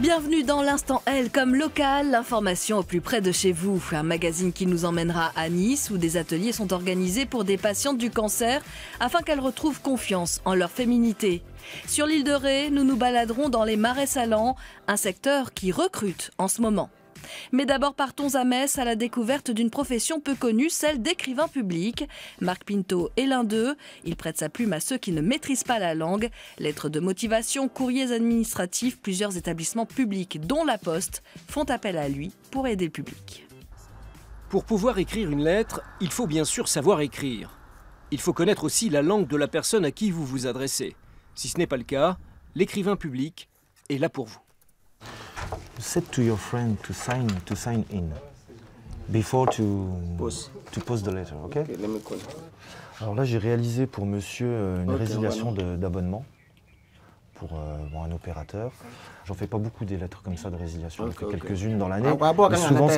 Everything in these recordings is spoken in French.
Bienvenue dans l'Instant L comme local, l'information au plus près de chez vous. Un magazine qui nous emmènera à Nice où des ateliers sont organisés pour des patientes du cancer afin qu'elles retrouvent confiance en leur féminité. Sur l'île de Ré, nous nous baladerons dans les marais salants, un secteur qui recrute en ce moment. Mais d'abord partons à Metz à la découverte d'une profession peu connue, celle d'écrivain public. Marc Pinto est l'un d'eux. Il prête sa plume à ceux qui ne maîtrisent pas la langue. Lettres de motivation, courriers administratifs, plusieurs établissements publics, dont la Poste, font appel à lui pour aider le public. Pour pouvoir écrire une lettre, il faut bien sûr savoir écrire. Il faut connaître aussi la langue de la personne à qui vous vous adressez. Si ce n'est pas le cas, l'écrivain public est là pour vous. Said to your friend to sign in before to post the letter, okay? Alors là, j'ai réalisé pour monsieur une résiliation d'abonnement pour un opérateur. J'en fais pas beaucoup des lettres comme ça de résiliation, j'en fais quelques-unes dans l'année. Mais souvent, ce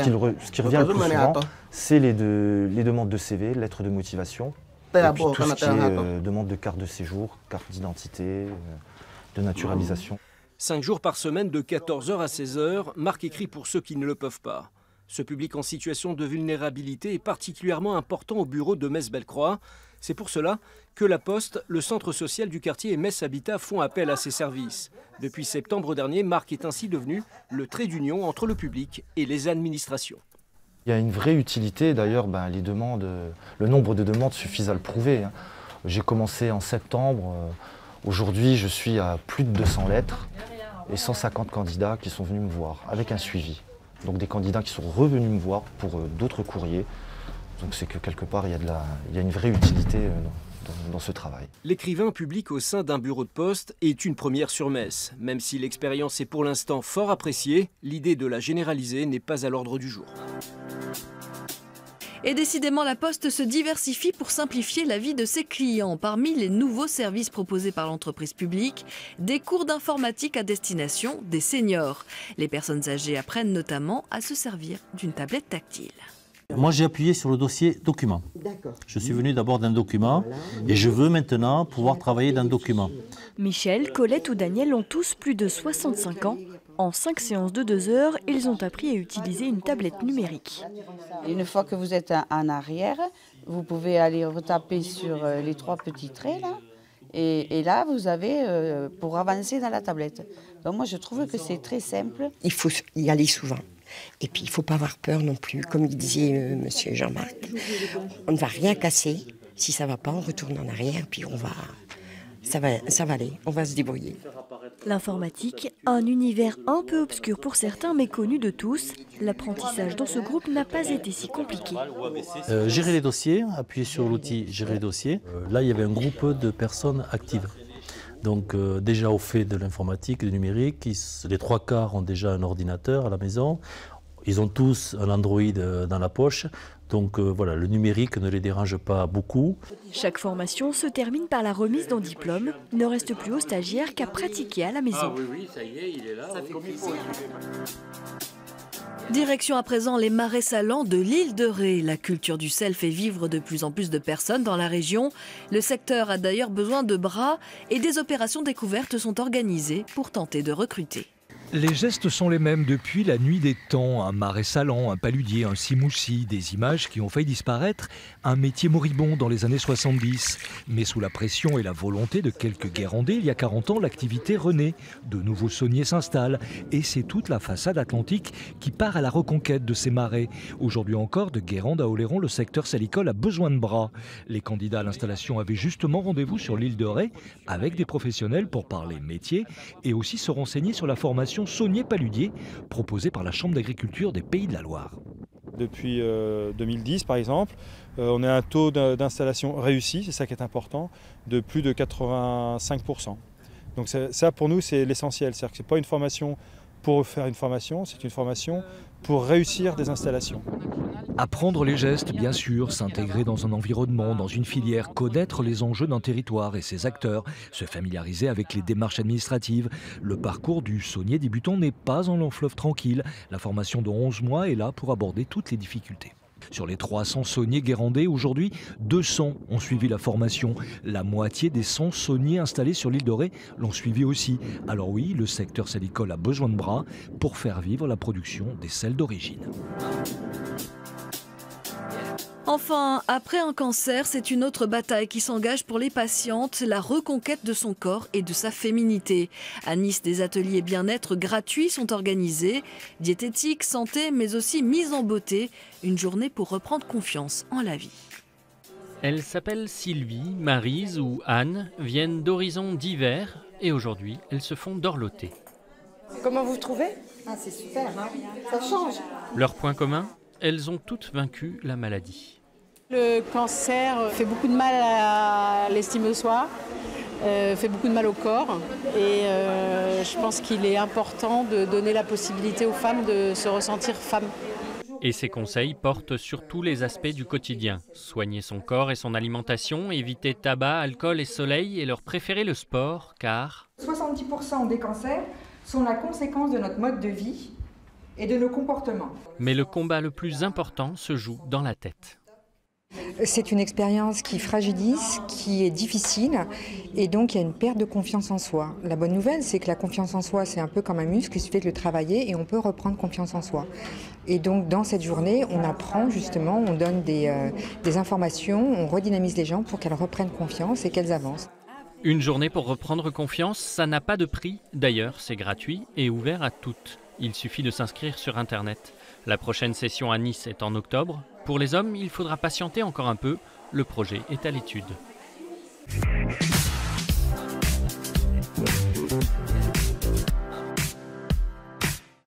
qui revient le plus souvent, c'est les demandes de CV, lettres de motivation, et puis tout ce qui est demande de carte de séjour, carte d'identité, de naturalisation. 5 jours par semaine de 14h à 16h, Marc écrit pour ceux qui ne le peuvent pas. Ce public en situation de vulnérabilité est particulièrement important au bureau de Metz-Bellecroix. C'est pour cela que la Poste, le centre social du quartier et Metz Habitat font appel à ses services. Depuis septembre dernier, Marc est ainsi devenu le trait d'union entre le public et les administrations. Il y a une vraie utilité, d'ailleurs le nombre de demandes suffit à le prouver. J'ai commencé en septembre. Aujourd'hui, je suis à plus de 200 lettres et 150 candidats qui sont venus me voir avec un suivi. Donc des candidats qui sont revenus me voir pour d'autres courriers. Donc c'est que quelque part, il y a une vraie utilité dans ce travail. L'écrivain public au sein d'un bureau de poste est une première sur Metz. Même si l'expérience est pour l'instant fort appréciée, l'idée de la généraliser n'est pas à l'ordre du jour. Et décidément, la Poste se diversifie pour simplifier la vie de ses clients. Parmi les nouveaux services proposés par l'entreprise publique, des cours d'informatique à destination des seniors. Les personnes âgées apprennent notamment à se servir d'une tablette tactile. Moi, j'ai appuyé sur le dossier document. Je suis venu d'abord d'un document et je veux maintenant pouvoir travailler d'un document. Michel, Colette ou Daniel ont tous plus de 65 ans. En 5 séances de 2 heures, ils ont appris à utiliser une tablette numérique. Une fois que vous êtes en arrière, vous pouvez aller retaper sur les 3 petits traits là, et là vous avez pour avancer dans la tablette. Donc moi je trouve que c'est très simple. Il faut y aller souvent. Et puis il ne faut pas avoir peur non plus, comme il disait monsieur Jean-Marc. On ne va rien casser. Si ça ne va pas, on retourne en arrière, puis ça va aller, on va se débrouiller. L'informatique, un univers un peu obscur pour certains mais connu de tous. L'apprentissage dans ce groupe n'a pas été si compliqué. Gérer les dossiers, appuyer sur l'outil gérer les dossiers. Là, il y avait un groupe de personnes actives. Donc déjà au fait de l'informatique, du numérique, les 3/4 ont déjà un ordinateur à la maison. Ils ont tous un Android dans la poche. Donc voilà, le numérique ne les dérange pas beaucoup. Chaque formation se termine par la remise d'un diplôme. Il ne reste plus aux stagiaires qu'à pratiquer à la maison. Ah oui, ça y est, il est là. Direction à présent les marais salants de l'île de Ré. La culture du sel fait vivre de plus en plus de personnes dans la région. Le secteur a d'ailleurs besoin de bras et des opérations découvertes sont organisées pour tenter de recruter. Les gestes sont les mêmes depuis la nuit des temps. Un marais salant, un paludier, un simoussi, des images qui ont failli disparaître. Un métier moribond dans les années 70. Mais sous la pression et la volonté de quelques Guérandais, il y a 40 ans, l'activité renaît. De nouveaux sauniers s'installent. Et c'est toute la façade atlantique qui part à la reconquête de ces marais. Aujourd'hui encore, de Guérande à Oléron, le secteur salicole a besoin de bras. Les candidats à l'installation avaient justement rendez-vous sur l'île de Ré avec des professionnels pour parler métier et aussi se renseigner sur la formation saunier-paludier proposée par la Chambre d'agriculture des Pays de la Loire. Depuis 2010 par exemple, on a un taux d'installation réussi, c'est ça qui est important, de plus de 85%. Donc ça pour nous c'est l'essentiel, c'est-à-dire que ce n'est pas une formation pour faire une formation, c'est une formation pour réussir des installations. Apprendre les gestes, bien sûr, s'intégrer dans un environnement, dans une filière, connaître les enjeux d'un territoire et ses acteurs, se familiariser avec les démarches administratives. Le parcours du saunier débutant n'est pas un long fleuve tranquille. La formation de 11 mois est là pour aborder toutes les difficultés. Sur les 300 sauniers guérandais, aujourd'hui, 200 ont suivi la formation. La moitié des 100 sauniers installés sur l'île de Ré l'ont suivi aussi. Alors oui, le secteur salicole a besoin de bras pour faire vivre la production des sels d'origine. Enfin, après un cancer, c'est une autre bataille qui s'engage pour les patientes, la reconquête de son corps et de sa féminité. À Nice, des ateliers bien-être gratuits sont organisés, diététique, santé, mais aussi mise en beauté, une journée pour reprendre confiance en la vie. Elles s'appellent Sylvie, Maryse ou Anne, viennent d'horizons divers et aujourd'hui, elles se font dorloter. Comment vous trouvez? Ah, c'est super, hein, ça change. Leur point commun, elles ont toutes vaincu la maladie. Le cancer fait beaucoup de mal à l'estime de soi, fait beaucoup de mal au corps et je pense qu'il est important de donner la possibilité aux femmes de se ressentir femmes. Et ces conseils portent sur tous les aspects du quotidien. Soigner son corps et son alimentation, éviter tabac, alcool et soleil et leur préférer le sport car 70% des cancers sont la conséquence de notre mode de vie et de nos comportements. Mais le combat le plus important se joue dans la tête. C'est une expérience qui fragilise, qui est difficile et donc il y a une perte de confiance en soi. La bonne nouvelle, c'est que la confiance en soi, c'est un peu comme un muscle, il suffit de le travailler et on peut reprendre confiance en soi. Et donc dans cette journée, on apprend justement, on donne des informations, on redynamise les gens pour qu'elles reprennent confiance et qu'elles avancent. Une journée pour reprendre confiance, ça n'a pas de prix. D'ailleurs, c'est gratuit et ouvert à toutes. Il suffit de s'inscrire sur Internet. La prochaine session à Nice est en octobre. Pour les hommes, il faudra patienter encore un peu. Le projet est à l'étude.